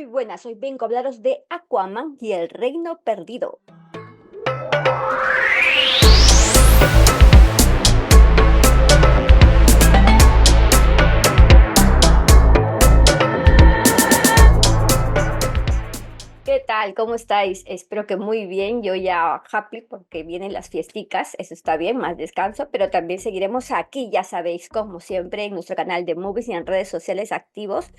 Muy buenas, hoy vengo a hablaros de Aquaman y el Reino Perdido. ¿Qué tal? ¿Cómo estáis? Espero que muy bien. Yo ya happy porque vienen las fiesticas, eso está bien, más descanso, pero también seguiremos aquí, ya sabéis, como siempre, en nuestro canal de Movies y en redes sociales activos,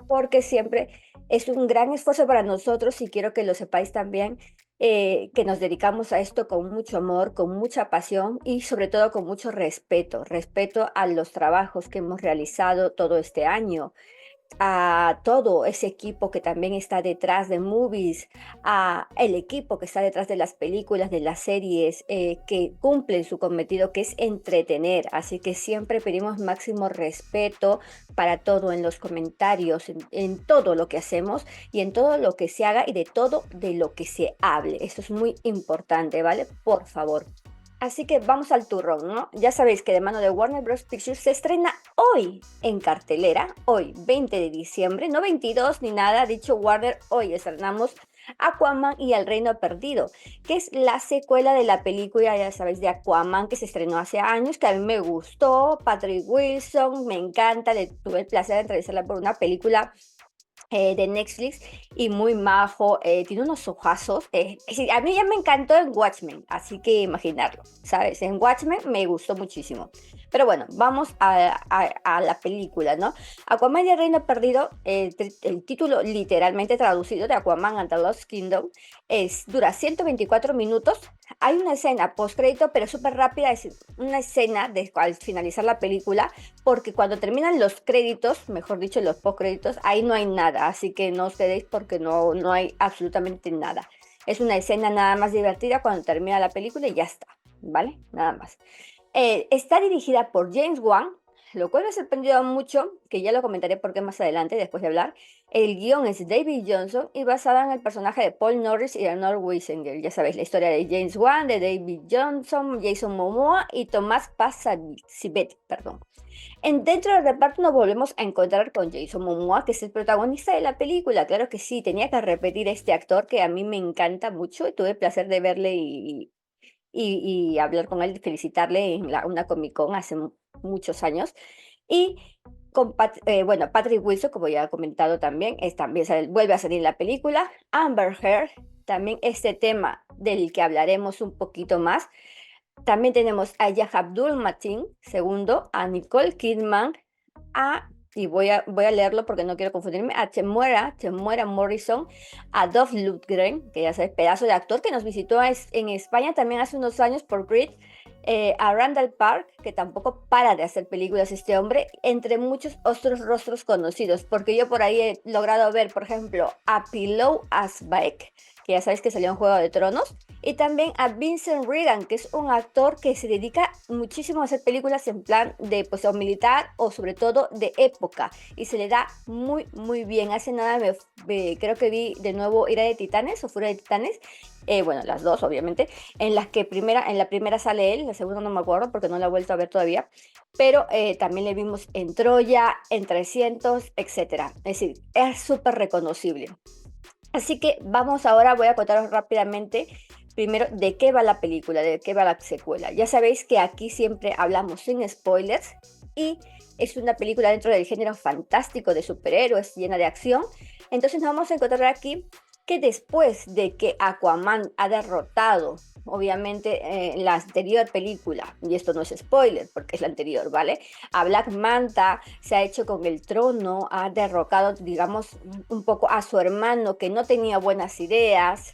porque siempre es un gran esfuerzo para nosotros y quiero que lo sepáis también, que nos dedicamos a esto con mucho amor, con mucha pasión y sobre todo con mucho respeto, respeto a los trabajos que hemos realizado todo este año, a todo ese equipo que también está detrás de Movies, a el equipo que está detrás de las películas, de las series, que cumplen su cometido, que es entretener. Así que siempre pedimos máximo respeto para todo en los comentarios, en todo lo que hacemos y en todo lo que se haga y de todo de lo que se hable. Eso es muy importante, ¿vale? Por favor. Así que vamos al turrón, ¿no? Ya sabéis que de mano de Warner Bros. Pictures se estrena hoy en cartelera, hoy 20 de diciembre, no 22 ni nada, dicho Warner, hoy estrenamos Aquaman y el Reino Perdido, que es la secuela de la película, ya sabéis, de Aquaman que se estrenó hace años, que a mí me gustó, Patrick Wilson, me encanta, le tuve el placer de entrevistarla por una película de Netflix y muy majo, tiene unos ojazos. A mí ya me encantó en Watchmen, así que imaginarlo, ¿sabes? En Watchmen me gustó muchísimo. Pero bueno, vamos a la película, ¿no? Aquaman y el Reino Perdido, el título literalmente traducido de Aquaman and the Lost Kingdom, dura 124 minutos. Hay una escena post-crédito, pero súper rápida, es una escena de al finalizar la película porque cuando terminan los créditos, mejor dicho, los postcréditos, ahí no hay nada, así que no os quedéis porque no hay absolutamente nada. Es una escena nada más divertida cuando termina la película y ya está, ¿vale? Nada más. Está dirigida por James Wan, lo cual me ha sorprendido mucho, que ya lo comentaré porque más adelante, después de hablar. El guión es de David Johnson y basada en el personaje de Paul Norris y Arnold Weisinger. Ya sabéis, la historia de James Wan, de David Johnson, Jason Momoa y Tomás Pasazivet, perdón. Dentro del reparto nos volvemos a encontrar con Jason Momoa, que es el protagonista de la película. Claro que sí, tenía que repetir este actor que a mí me encanta mucho y tuve el placer de verle y hablar con él, y felicitarle en una Comic Con hace muchos años. Y con bueno, Patrick Wilson, como ya he comentado también, también vuelve a salir en la película. Amber Heard, también este tema del que hablaremos un poquito más. También tenemos a Yahya Abdul-Mateen segundo, a Nicole Kidman, y voy a leerlo porque no quiero confundirme, a Temuera Morrison, a Dolph Lundgren, que ya sabes, pedazo de actor que nos visitó en España también hace unos años por Creed, a Randall Park, que tampoco para de hacer películas este hombre, entre muchos otros rostros conocidos, porque yo por ahí he logrado ver, por ejemplo, a Pilou Asbæk, que ya sabéis que salió en Juego de Tronos, y también a Vincent Regan, que es un actor que se dedica muchísimo a hacer películas en plan de pues, o militar o sobre todo de época. Y se le da muy, muy bien. Hace nada creo que vi de nuevo Ira de Titanes o Furia de Titanes. Bueno, las dos, obviamente. En en la primera sale él, en la segunda no me acuerdo porque no la he vuelto a ver todavía. Pero también le vimos en Troya, en 300, etcétera. Es decir, es súper reconocible. Así que vamos ahora, voy a contaros rápidamente primero de qué va la película, de qué va la secuela. Ya sabéis que aquí siempre hablamos sin spoilers y es una película dentro del género fantástico de superhéroes llena de acción. Entonces nos vamos a encontrar aquí que después de que Aquaman ha derrotado, obviamente, en la anterior película, y esto no es spoiler porque es la anterior, ¿vale? A Black Manta, se ha hecho con el trono, ha derrocado, digamos, un poco a su hermano que no tenía buenas ideas,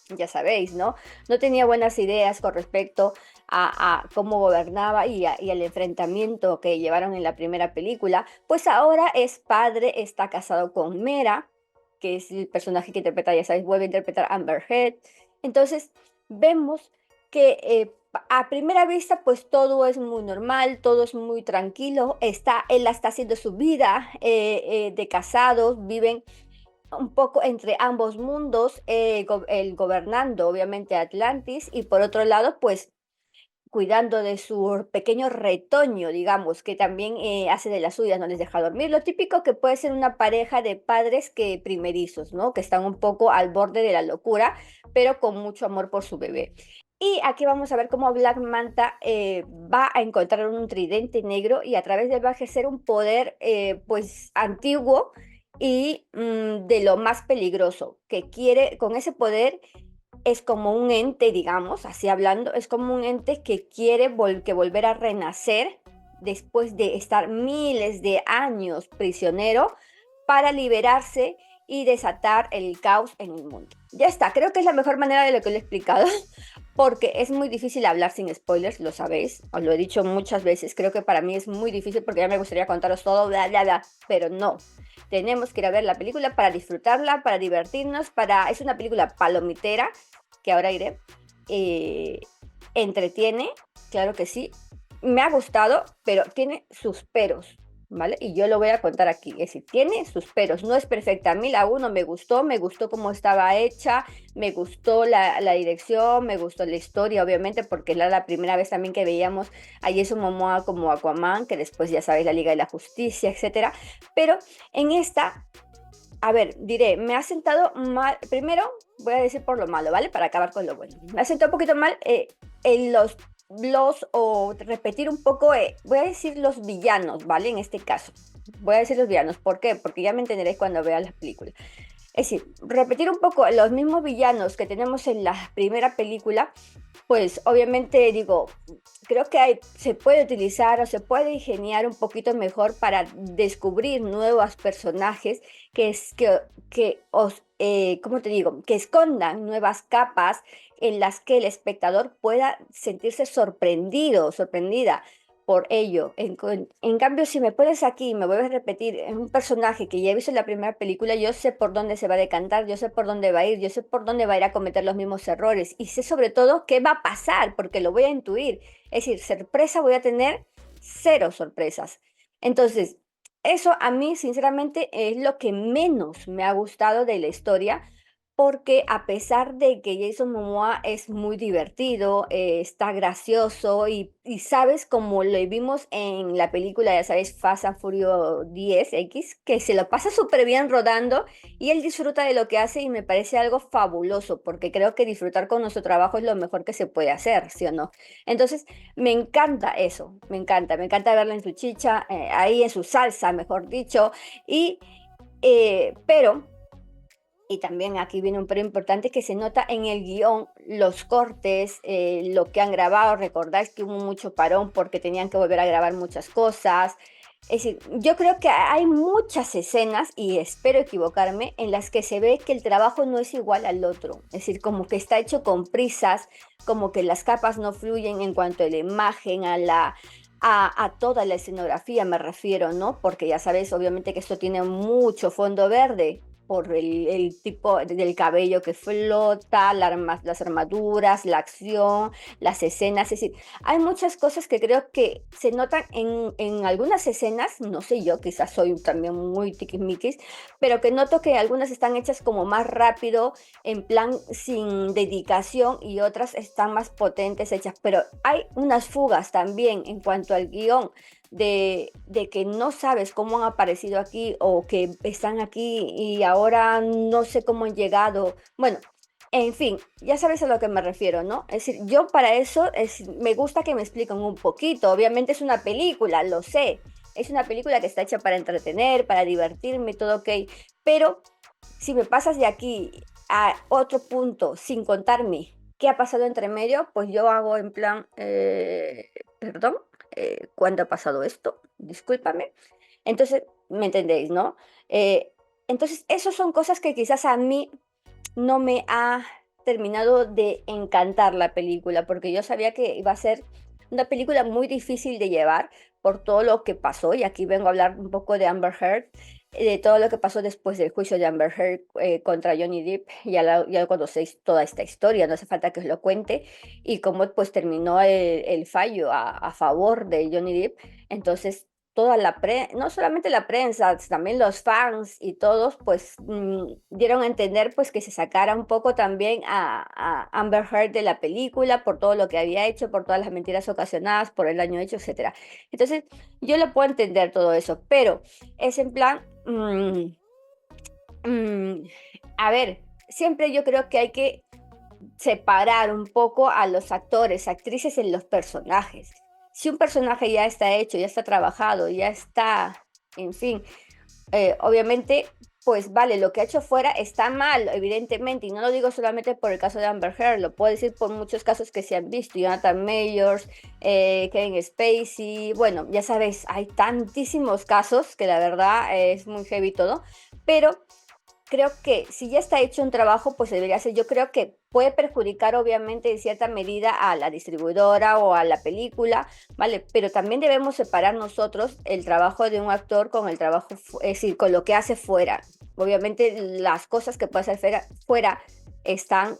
ya sabéis, ¿no? No tenía buenas ideas con respecto a cómo gobernaba y al enfrentamiento que llevaron en la primera película, pues ahora es padre, está casado con Mera, que es el personaje que interpreta, ya sabéis, vuelve a interpretar Amber Heard. Entonces, vemos que a primera vista, pues todo es muy normal, todo es muy tranquilo, él está haciendo su vida de casados, viven un poco entre ambos mundos, el gobernando obviamente Atlantis y por otro lado, pues cuidando de su pequeño retoño, digamos, que también hace de las suyas, no les deja dormir. Lo típico que puede ser una pareja de padres que primerizos, ¿no? Que están un poco al borde de la locura, pero con mucho amor por su bebé. Y aquí vamos a ver cómo Black Manta va a encontrar un tridente negro y a través de él va a ejercer un poder pues antiguo y de lo más peligroso, que quiere, con ese poder es como un ente, digamos, así hablando, es como un ente que quiere que volver a renacer después de estar miles de años prisionero para liberarse y desatar el caos en el mundo. Ya está, creo que es la mejor manera de lo que lo he explicado, porque es muy difícil hablar sin spoilers, lo sabéis, os lo he dicho muchas veces, creo que para mí es muy difícil porque ya me gustaría contaros todo, bla, bla, bla, pero no. Tenemos que ir a ver la película para disfrutarla, para divertirnos, para... Es una película palomitera, que ahora iré. eh, Entretiene, claro que sí. Me ha gustado, pero tiene sus peros, ¿vale? Y yo lo voy a contar aquí. Es decir, tiene sus peros. No es perfecta. A mí la uno me gustó cómo estaba hecha, me gustó la dirección, me gustó la historia, obviamente, porque era la primera vez también que veíamos a Jason Momoa como Aquaman, que después ya sabéis la Liga de la Justicia, etcétera. Pero en esta a ver, diré, me ha sentado mal. Primero, voy a decir por lo malo, ¿vale? Para acabar con lo bueno. Me ha sentado un poquito mal en los, o repetir un poco, voy a decir los villanos, ¿vale? En este caso. Voy a decir los villanos. ¿Por qué? Porque ya me entenderéis cuando vea las películas. Es decir, repetir un poco los mismos villanos que tenemos en la primera película, pues obviamente digo, creo que se puede utilizar o se puede ingeniar un poquito mejor para descubrir nuevos personajes ¿cómo te digo? Que escondan nuevas capas en las que el espectador pueda sentirse sorprendido, sorprendida por ello. En cambio, si me pones aquí y me vuelves a repetir en un personaje que ya he visto en la primera película, yo sé por dónde se va a decantar, yo sé por dónde va a ir, yo sé por dónde va a ir a cometer los mismos errores y sé sobre todo qué va a pasar, porque lo voy a intuir. Es decir, sorpresa voy a tener cero sorpresas. Entonces, eso a mí, sinceramente, es lo que menos me ha gustado de la historia porque a pesar de que Jason Momoa es muy divertido, está gracioso y sabes como lo vimos en la película, ya sabes, Fast and Furious 10X, que se lo pasa súper bien rodando y él disfruta de lo que hace y me parece algo fabuloso, porque creo que disfrutar con nuestro trabajo es lo mejor que se puede hacer, ¿sí o no? Entonces, me encanta eso, me encanta verla en su chicha, ahí en su salsa, mejor dicho, y, pero... Y también aquí viene un pero importante que se nota en el guión, los cortes, lo que han grabado. Recordáis que hubo mucho parón porque tenían que volver a grabar muchas cosas. Es decir, yo creo que hay muchas escenas, y espero equivocarme, en las que se ve que el trabajo no es igual al otro. Es decir, como que está hecho con prisas, como que las capas no fluyen en cuanto a la imagen, a toda la escenografía me refiero, ¿no? Porque ya sabes, obviamente que esto tiene mucho fondo verde por el tipo del cabello que flota, las armaduras, la acción, las escenas. Es decir, hay muchas cosas que creo que se notan en algunas escenas, no sé yo, quizás soy también muy tiquismiquis, pero que noto que algunas están hechas como más rápido, en plan sin dedicación, y otras están más potentes hechas. Pero hay unas fugas también en cuanto al guión de que no sabes cómo han aparecido aquí o que están aquí y ahora no sé cómo han llegado. Bueno, en fin, ya sabes a lo que me refiero, ¿no? Es decir, yo para eso me gusta que me expliquen un poquito. Obviamente es una película, lo sé. Es una película que está hecha para entretener, para divertirme, todo ok. Pero si me pasas de aquí a otro punto sin contarme qué ha pasado entre medio, pues yo hago en plan, perdón, ¿cuándo ha pasado esto? Discúlpame. Entonces, ¿me entendéis, no? Eh, entonces, esas son cosas que quizás a mí no me ha terminado de encantar la película, porque yo sabía que iba a ser una película muy difícil de llevar por todo lo que pasó, y aquí vengo a hablar un poco de Amber Heard, de todo lo que pasó después del juicio de Amber Heard contra Johnny Depp. Ya conocéis toda esta historia, no hace falta que os lo cuente, y cómo pues terminó el fallo a favor de Johnny Depp. Entonces, toda no solamente la prensa, también los fans y todos, pues dieron a entender pues que se sacara un poco también a Amber Heard de la película por todo lo que había hecho, por todas las mentiras ocasionadas, por el daño hecho, etcétera. Entonces, yo lo puedo entender todo eso, pero es en plan, mm, a ver, siempre yo creo que hay que separar un poco a los actores, actrices en los personajes. Si un personaje ya está hecho, ya está trabajado, ya está, en fin, obviamente, pues vale, lo que ha hecho fuera está mal, evidentemente, y no lo digo solamente por el caso de Amber Heard, lo puedo decir por muchos casos que se han visto, Jonathan Mayors, Kevin Spacey, bueno, ya sabes, hay tantísimos casos que la verdad es muy heavy todo, pero creo que si ya está hecho un trabajo, pues debería ser. Yo creo que puede perjudicar obviamente en cierta medida a la distribuidora o a la película, ¿vale? Pero también debemos separar nosotros el trabajo de un actor con el trabajo, es decir, con lo que hace fuera. Obviamente las cosas que puede hacer fuera están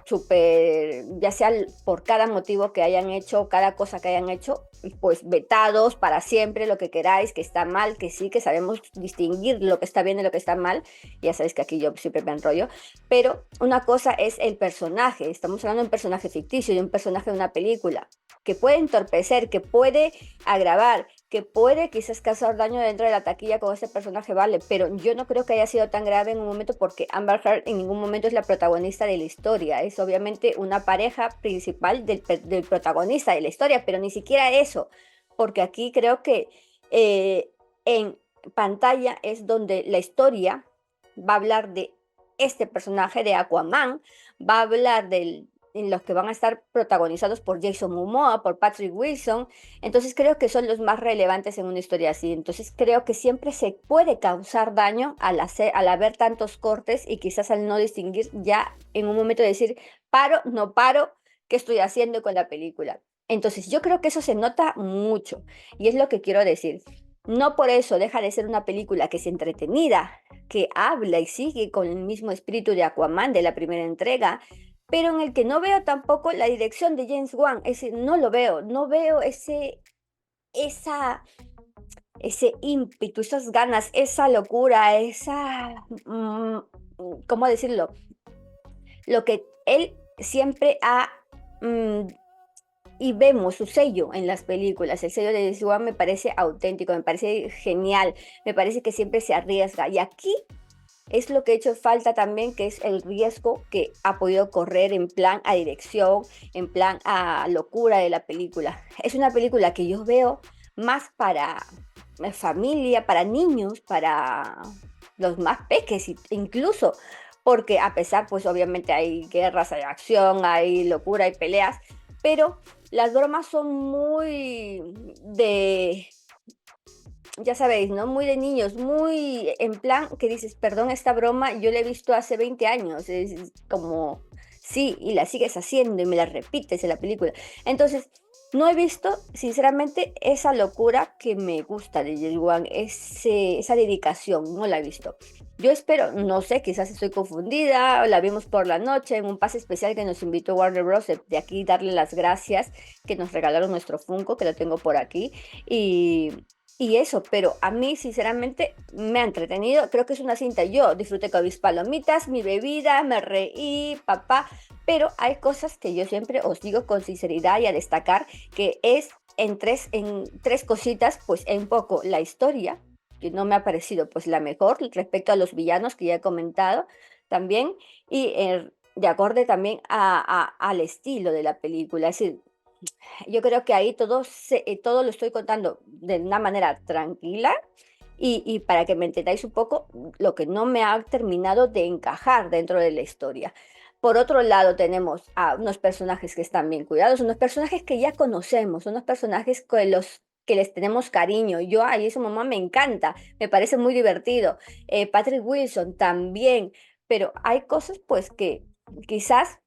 súper, ya sea por cada motivo que hayan hecho, cada cosa que hayan hecho, pues vetados para siempre, lo que queráis, que está mal, que sí, que sabemos distinguir lo que está bien de lo que está mal, ya sabéis que aquí yo siempre me enrollo, pero una cosa es el personaje, estamos hablando de un personaje ficticio, de un personaje de una película, que puede entorpecer, que puede agravar, que puede quizás causar daño dentro de la taquilla con ese personaje, vale, pero yo no creo que haya sido tan grave en un momento porque Amber Heard en ningún momento es la protagonista de la historia, es obviamente una pareja principal del protagonista de la historia, pero ni siquiera eso, porque aquí creo que en pantalla es donde la historia va a hablar de este personaje de Aquaman, va a hablar en los que van a estar protagonizados por Jason Momoa, por Patrick Wilson, entonces creo que son los más relevantes en una historia así, entonces creo que siempre se puede causar daño al haber tantos cortes y quizás al no distinguir ya en un momento de decir, paro, no paro, ¿qué estoy haciendo con la película? Entonces yo creo que eso se nota mucho y es lo que quiero decir. No por eso deja de ser una película que es entretenida, que habla y sigue con el mismo espíritu de Aquaman de la primera entrega, pero en el que no veo tampoco la dirección de James Wan, ese no lo veo, no veo esa, ese ímpetu, esas ganas, esa locura, ¿cómo decirlo? Lo que él siempre ha, mm, y vemos su sello en las películas. El sello de James Wan me parece auténtico, me parece genial, me parece que siempre se arriesga. Y aquí es lo que ha hecho falta también, que es el riesgo que ha podido correr en plan a dirección, en plan a locura de la película. Es una película que yo veo más para familia, para niños, para los más peques incluso, porque a pesar, pues obviamente hay guerras, hay acción, hay locura, hay peleas, pero las bromas son muy de, ya sabéis, ¿no? Muy de niños, muy en plan que dices, perdón, esta broma yo la he visto hace 20 años, es como, sí, y la sigues haciendo y me la repites en la película. Entonces, no he visto, sinceramente, esa locura que me gusta de James Wan, esa dedicación, no la he visto. Yo espero, no sé, quizás estoy confundida, la vimos por la noche en un pase especial que nos invitó Warner Bros. De aquí darle las gracias que nos regalaron nuestro Funko, que lo tengo por aquí, y y eso, pero a mí sinceramente me ha entretenido, creo que es una cinta, yo disfruté con mis palomitas, mi bebida, me reí, papá, pero hay cosas que yo siempre os digo con sinceridad y a destacar, que es en tres cositas, pues un poco la historia, que no me ha parecido pues la mejor respecto a los villanos que ya he comentado también, y de acorde también al estilo de la película, es decir, yo creo que ahí todo lo estoy contando de una manera tranquila y para que me entendáis un poco lo que no me ha terminado de encajar dentro de la historia. Por otro lado, tenemos a unos personajes que están bien cuidados, unos personajes que ya conocemos, unos personajes que les tenemos cariño. Yo ahí su mamá me encanta, me parece muy divertido. Patrick Wilson también, pero hay cosas pues que quizás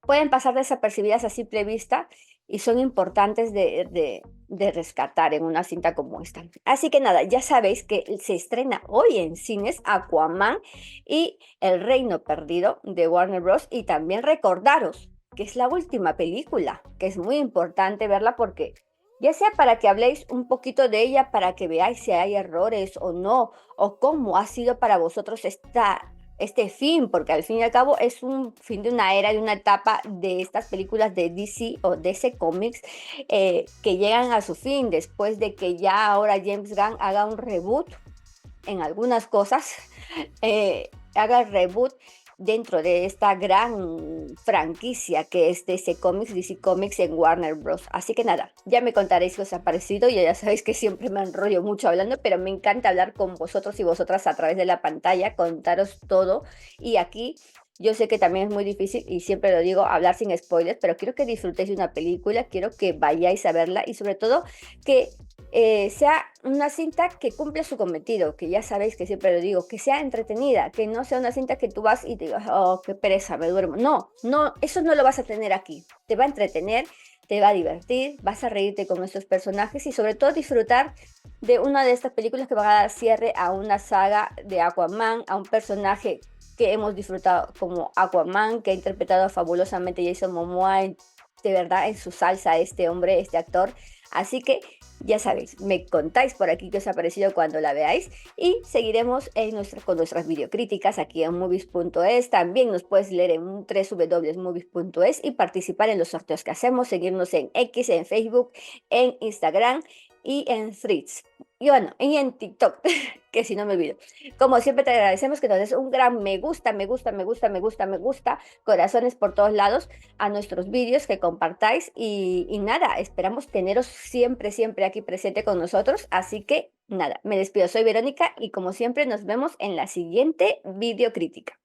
pueden pasar desapercibidas a simple vista y son importantes de rescatar en una cinta como esta. Así que nada, ya sabéis que se estrena hoy en cines Aquaman y El Reino Perdido de Warner Bros. Y también recordaros que es la última película, que es muy importante verla porque ya sea para que habléis un poquito de ella, para que veáis si hay errores o no, o cómo ha sido para vosotros este fin, porque al fin y al cabo es un fin de una era, de una etapa de estas películas de DC o DC Comics que llegan a su fin después de que ya ahora James Gunn haga un reboot en algunas cosas, haga el reboot dentro de esta gran franquicia que es DC Comics en Warner Bros. Así que nada, ya me contaréis qué os ha parecido. Yo ya sabéis que siempre me enrollo mucho hablando, pero me encanta hablar con vosotros y vosotras a través de la pantalla, contaros todo. Y aquí yo sé que también es muy difícil y siempre lo digo, hablar sin spoilers, pero quiero que disfrutéis de una película, quiero que vayáis a verla y sobre todo que sea una cinta que cumpla su cometido, que ya sabéis que siempre lo digo, que sea entretenida, que no sea una cinta que tú vas y te digas, oh, qué pereza, me duermo. No, no, eso no lo vas a tener aquí. Te va a entretener, te va a divertir, vas a reírte con estos personajes y sobre todo disfrutar de una de estas películas que van a dar cierre a una saga de Aquaman, a un personaje que hemos disfrutado como Aquaman, que ha interpretado fabulosamente Jason Momoa, de verdad en su salsa este hombre, este actor. Así que ya sabéis, me contáis por aquí qué os ha parecido cuando la veáis y seguiremos con nuestras videocríticas aquí en movies.es. También nos puedes leer en www.movies.es y participar en los sorteos que hacemos, seguirnos en X, en Facebook, en Instagram y en Threads. Y bueno, y en TikTok, que si no me olvido. Como siempre te agradecemos que nos des un gran me gusta, me gusta, me gusta, me gusta, me gusta, corazones por todos lados a nuestros vídeos, que compartáis y nada, esperamos teneros siempre, siempre aquí presente con nosotros. Así que nada, me despido, soy Verónica y como siempre nos vemos en la siguiente videocrítica.